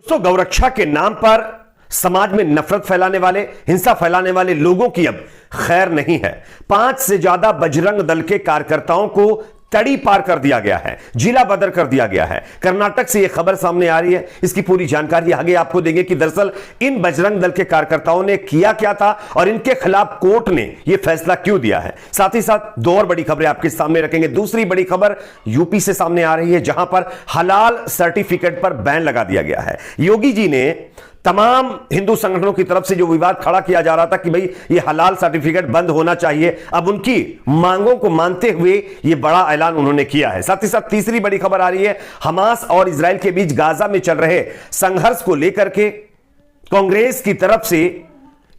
दोस्तों, गौरक्षा के नाम पर समाज में नफरत फैलाने वाले, हिंसा फैलाने वाले लोगों की अब खैर नहीं है। 5 से ज्यादा बजरंग दल के कार्यकर्ताओं को तड़ी पार कर दिया गया है, जिला बदर कर दिया गया है। कर्नाटक से यह खबर सामने आ रही है, इसकी पूरी जानकारी आगे आपको देंगे कि दरअसल इन बजरंग दल के कार्यकर्ताओं ने किया क्या था और इनके खिलाफ कोर्ट ने यह फैसला क्यों दिया है। साथ ही साथ दो और बड़ी खबरें आपके सामने रखेंगे। दूसरी बड़ी खबर यूपी से सामने आ रही है, जहां पर हलाल सर्टिफिकेट पर बैन लगा दिया गया है। योगी जी ने तमाम हिंदू संगठनों की तरफ से जो विवाद खड़ा किया जा रहा था कि भाई ये हलाल सर्टिफिकेट बंद होना चाहिए, अब उनकी मांगों को मानते हुए ये बड़ा ऐलान उन्होंने किया है। साथ ही साथ तीसरी बड़ी खबर आ रही है, हमास और इजराइल के बीच गाजा में चल रहे संघर्ष को लेकर के कांग्रेस की तरफ से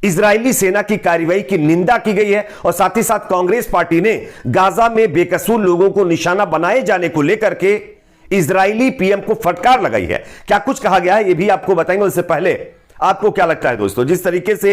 इजरायली सेना की कार्रवाई की निंदा की गई है और साथ ही साथ कांग्रेस पार्टी ने गाजा में बेकसूर लोगों को निशाना बनाए जाने को लेकर के इजरायली पीएम को फटकार लगाई है। क्या कुछ कहा गया है, यह भी आपको बताएंगे। उससे पहले आपको क्या लगता है दोस्तों, जिस तरीके से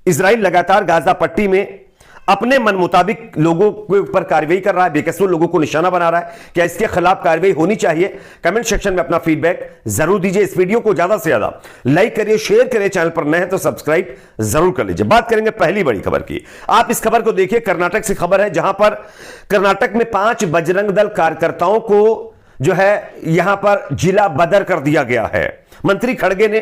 इजराइल लगातार गाजा पट्टी में अपने मन मुताबिक लोगों के ऊपर कार्रवाई कर रहा है, बेकसूर लोगों को निशाना बना रहा है, क्या इसके खिलाफ कार्रवाई होनी चाहिए? कमेंट सेक्शन में अपना फीडबैक जरूर दीजिए। इस वीडियो को ज्यादा से ज्यादा लाइक करिए, शेयर करिए, चैनल पर नए हैं तो सब्सक्राइब जरूर कर लीजिए। बात करेंगे पहली बड़ी खबर की। आप इस खबर को देखिए, कर्नाटक से खबर है, जहां पर कर्नाटक में 5 बजरंग दल कार्यकर्ताओं को जो है यहां पर जिला बदर कर दिया गया है। मंत्री खड़गे ने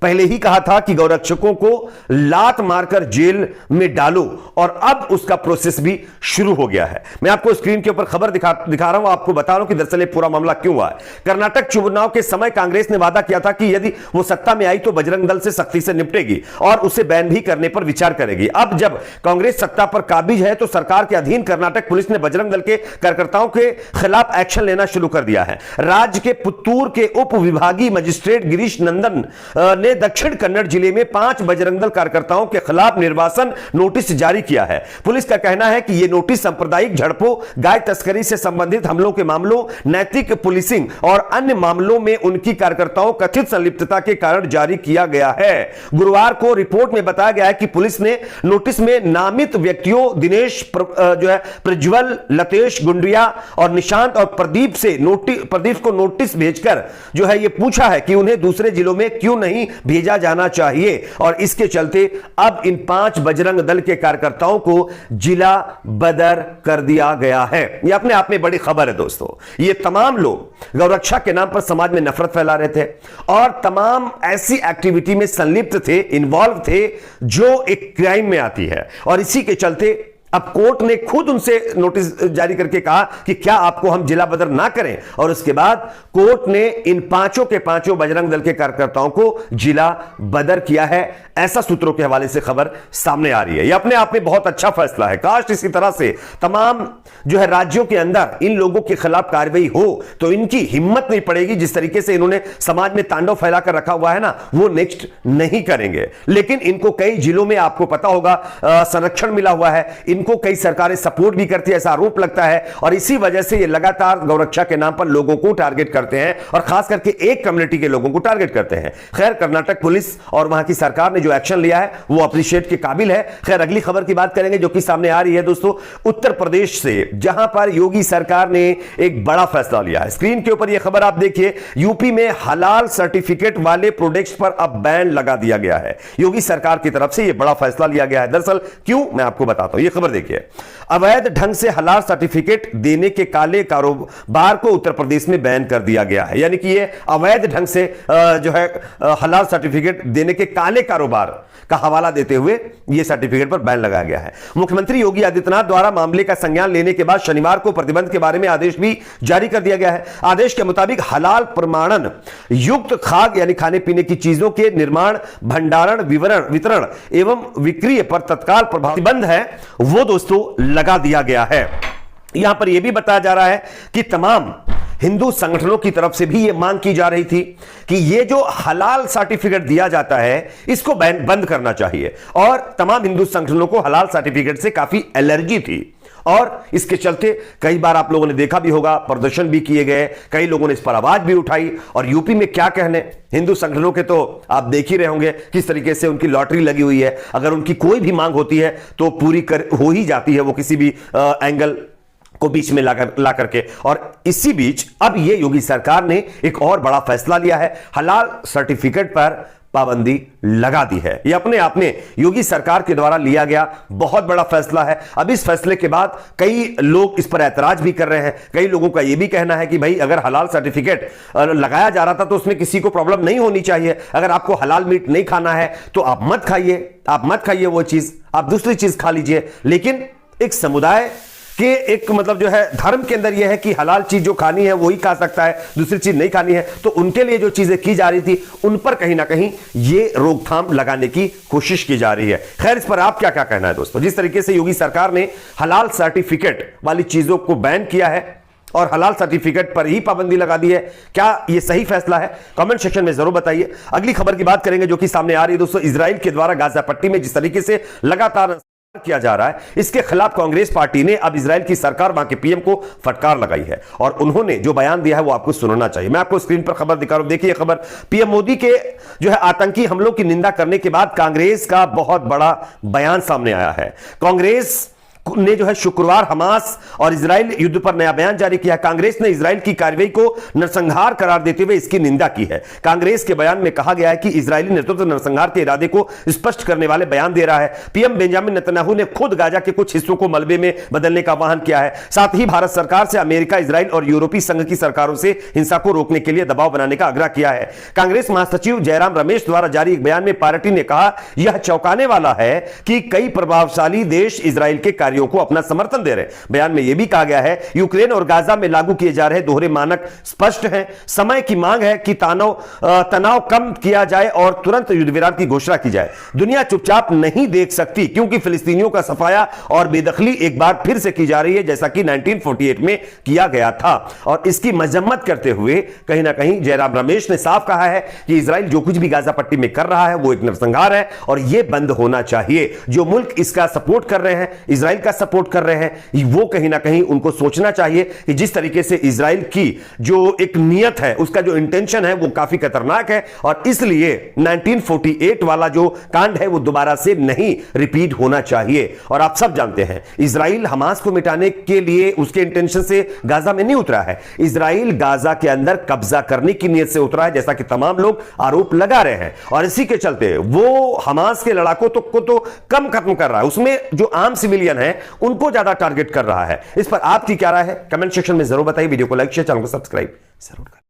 पहले ही कहा था कि गौरक्षकों को लात मारकर जेल में डालो और अब उसका प्रोसेस भी शुरू हो गया है। मैं आपको स्क्रीन के ऊपर खबर दिखा रहा हूं, आपको बता रहा हूं कि दरअसल ये पूरा मामला क्यों हुआ है। कर्नाटक चुनाव के समय कांग्रेस ने वादा किया था कि यदि वो सत्ता में आई तो बजरंग दल से सख्ती से निपटेगी और उसे बैन भी करने पर विचार करेगी। अब जब कांग्रेस सत्ता पर काबिज है तो सरकार के अधीन कर्नाटक पुलिस ने बजरंग दल के कार्यकर्ताओं के खिलाफ एक्शन लेना शुरू कर दिया है। राज्य के पुत्तूर के उप विभागीय मजिस्ट्रेट गिरीश नंदन ने दक्षिण कन्नड़ जिले में 5 बजरंग दल कार्यकर्ताओं के खिलाफ निर्वासन नोटिस जारी किया है। पुलिस का कहना है कि यह नोटिस सांप्रदायिक झड़पों, गाय तस्करी से संबंधित हमलों के मामलों, नैतिक पुलिसिंग और अन्य मामलों में उनकी कार्यकर्ताओं कथित संलिप्तता के कारण जारी किया गया है। गुरुवार को रिपोर्ट में बताया गया है कि पुलिस ने नोटिस में नामित व्यक्तियों दिनेश प्रज्वल, लतेश गुंडिया और निशांत और प्रदीप को नोटिस भेजकर जो है यह पूछा है कि उन्हें दूसरे जिलों में क्यों नहीं भेजा जाना चाहिए और इसके चलते अब इन 5 बजरंग दल के कार्यकर्ताओं को जिला बदर कर दिया गया है। यह अपने आप में बड़ी खबर है दोस्तों। ये तमाम लोग गौरक्षा के नाम पर समाज में नफरत फैला रहे थे और तमाम ऐसी एक्टिविटी में संलिप्त थे, इन्वॉल्व थे जो एक क्राइम में आती है और इसी के चलते अब कोर्ट ने खुद उनसे नोटिस जारी करके कहा कि क्या आपको हम जिला बदर ना करें और उसके बाद कोर्ट ने इन 5 के 5 बजरंग दल के कार्यकर्ताओं को जिला बदर किया है। ऐसा सूत्रों के हवाले से खबर सामने आ रही है। यह अपने आप में बहुत अच्छा फैसला है। काश इसी तरह से तमाम जो है राज्यों के अंदर इन लोगों के खिलाफ कार्रवाई हो तो इनकी हिम्मत नहीं पड़ेगी। जिस तरीके से इन्होंने समाज में तांडव फैलाकर रखा हुआ है ना, वो नेक्स्ट नहीं करेंगे। लेकिन इनको कई जिलों में आपको पता होगा संरक्षण मिला हुआ है, इनको कई सरकारें सपोर्ट भी करती है, ऐसा आरोप लगता है और इसी वजह से ये लगातार गौरक्षा के नाम पर लोगों को टारगेट करते हैं और खास करके एक कम्युनिटी के लोगों को टारगेट करते हैं। खैर, कर्नाटक पुलिस और वहां की सरकार ने जो एक्शन लिया है वो अप्रिशिएट के काबिल है। खैर, अगली खबर की बात करेंगे जो कि सामने आ रही है दोस्तों, उत्तर प्रदेश से, जहां पर योगी सरकार ने एक बड़ा फैसला लिया है। स्क्रीन के ऊपर यह खबर आप देखिए, यूपी में हलाल सर्टिफिकेट वाले प्रोडक्ट्स पर अब बैन लगा दिया गया है। योगी सरकार की तरफ से यह बड़ा फैसला लिया गया है। दरअसल क्यों, मैं आपको बताता हूं। यह खबर देखिए, अवैध ढंग से हलाल सर्टिफिकेट देने के काले कारोबार को उत्तर प्रदेश में बैन कर दिया गया है। यानी कि यह अवैध ढंग से जो है हलाल सर्टिफिकेट देने के काले कारोबार का हवाला देते हुए यह सर्टिफिकेट पर बैन लगाया गया है। मुख्यमंत्री योगी आदित्यनाथ द्वारा मामले का संज्ञान लेने के बाद शनिवार को प्रतिबंध के बारे में आदेश भी जारी कर दिया गया है। आदेश के मुताबिक हलाल प्रमाणन युक्त खाद्य यानी खाने पीने की चीजों के निर्माण, भंडारण, वितरण एवं विक्रय पर तत्काल प्रतिबंध है वो दोस्तों लगा दिया गया है। यहां पर यह भी बताया जा रहा है कि तमाम हिंदू संगठनों की तरफ से भी यह मांग की जा रही थी कि यह जो हलाल सर्टिफिकेट दिया जाता है इसको बंद करना चाहिए और तमाम हिंदू संगठनों को हलाल सर्टिफिकेट से काफी एलर्जी थी और इसके चलते कई बार आप लोगों ने देखा भी होगा, प्रदर्शन भी किए गए, कई लोगों ने इस पर आवाज भी उठाई। और यूपी में क्या कहने, हिंदू संगठनों के तो आप देख ही रहे होंगे किस तरीके से उनकी लॉटरी लगी हुई है। अगर उनकी कोई भी मांग होती है तो पूरी हो ही जाती है वो किसी भी एंगल को बीच में ला करके। और इसी बीच अब ये योगी सरकार ने एक और बड़ा फैसला लिया है, हलाल सर्टिफिकेट पर पाबंदी लगा दी है। यह अपने आप में योगी सरकार के द्वारा लिया गया बहुत बड़ा फैसला है। अब इस फैसले के बाद कई लोग इस पर ऐतराज भी कर रहे हैं। कई लोगों का यह भी कहना है कि भाई अगर हलाल सर्टिफिकेट लगाया जा रहा था तो उसमें किसी को प्रॉब्लम नहीं होनी चाहिए। अगर आपको हलाल मीट नहीं खाना है तो आप मत खाइए वो चीज, आप दूसरी चीज खा लीजिए। लेकिन एक समुदाय कि एक मतलब जो है धर्म के अंदर यह है कि हलाल चीज जो खानी है वही खा सकता है, दूसरी चीज नहीं खानी है। तो उनके लिए जो चीजें की जा रही थी उन पर कहीं ना कहीं ये रोकथाम लगाने की कोशिश की जा रही है। खैर, इस पर आप क्या क्या कहना है दोस्तों? जिस तरीके से योगी सरकार ने हलाल सर्टिफिकेट वाली चीजों को बैन किया है और हलाल सर्टिफिकेट पर ही पाबंदी लगा दी है, क्या यह सही फैसला है? कमेंट सेक्शन में जरूर बताइए। अगली खबर की बात करेंगे जो कि सामने आ रही है दोस्तों। इजराइल के द्वारा गाजा पट्टी में जिस तरीके से लगातार किया जा रहा है, इसके खिलाफ कांग्रेस पार्टी ने अब इजराइल की सरकार, वहां के पीएम को फटकार लगाई है और उन्होंने जो बयान दिया है वो आपको सुनना चाहिए। मैं आपको स्क्रीन पर खबर दिखा रहा हूं, देखिए खबर। पीएम मोदी के जो है आतंकी हमलों की निंदा करने के बाद कांग्रेस का बहुत बड़ा बयान सामने आया है। कांग्रेस ने जो है शुक्रवार हमास और इजराइल युद्ध पर नया बयान जारी किया। कांग्रेस ने इजराइल की कार्रवाई को नरसंहार करार देते हुए इसकी निंदा की है। कांग्रेस के बयान में कहा गया है कि इजरायली नेतृत्व नरसंहार के इरादे को स्पष्ट करने वाले बयान दे रहा है। पीएम बेंजामिन नेतन्याहू ने खुद गाजा के कुछ हिस्सों को मलबे में बदलने का आह्वान किया है। साथ ही भारत सरकार से अमेरिका, इजराइल और यूरोपीय संघ की सरकारों से हिंसा को रोकने के लिए दबाव बनाने का आग्रह किया है। कांग्रेस महासचिव जयराम रमेश द्वारा जारी एक बयान में पार्टी ने कहा, यह चौंकाने वाला है कि कई प्रभावशाली देश इजराइल के कार्यों को अपना समर्थन दे रहे हैं। बयान में यह भी कहा गया है, यूक्रेन और गाजा में लागू किए जा रहे दोहरे मानक स्पष्ट हैं। समय की मांग है कि तनाव कम किया जाए और तुरंत युद्ध विराम की घोषणा की जाए। दुनिया चुपचाप नहीं देख सकती क्योंकि फिलिस्तीनियों का सफाया और बेदखली एक बार फिर से की जा रही है, जैसा कि 1948 में किया गया था। और इसकी मजम्मत करते हुए कहीं ना कहीं जयराम रमेश ने साफ कहा है कि इजराइल जो कुछ भी गाजा पट्टी में कर रहा है वो एक नरसंहार है और यह बंद होना चाहिए। जो मुल्क इसका सपोर्ट कर रहे हैं, इजराइल का सपोर्ट कर रहे हैं, वो कहीं ना कहीं उनको सोचना चाहिए कि जिस तरीके से इजराइल की जो एक नियत है, उसका जो इंटेंशन है वो काफी खतरनाक है और इसलिए 1948 वाला जो कांड है वो दोबारा से नहीं रिपीट होना चाहिए। और आप सब जानते हैं इजराइल हमास को मिटाने के लिए उसके इंटेंशन से गाजा में नहीं उतरा है। इजराइल गाजा के अंदर कब्जा करने की नियत से उतरा है, जैसा कि तमाम लोग आरोप लगा रहे हैं। और इसी के चलते वो हमास के लड़ाकों को तो कम खत्म कर रहा है, उसमें जो आम सिविलियन है उनको ज्यादा टारगेट कर रहा है। इस पर आपकी क्या राय है? कमेंट सेक्शन में जरूर बताइए। वीडियो को लाइक शेयर, चैनल को सब्सक्राइब जरूर करें।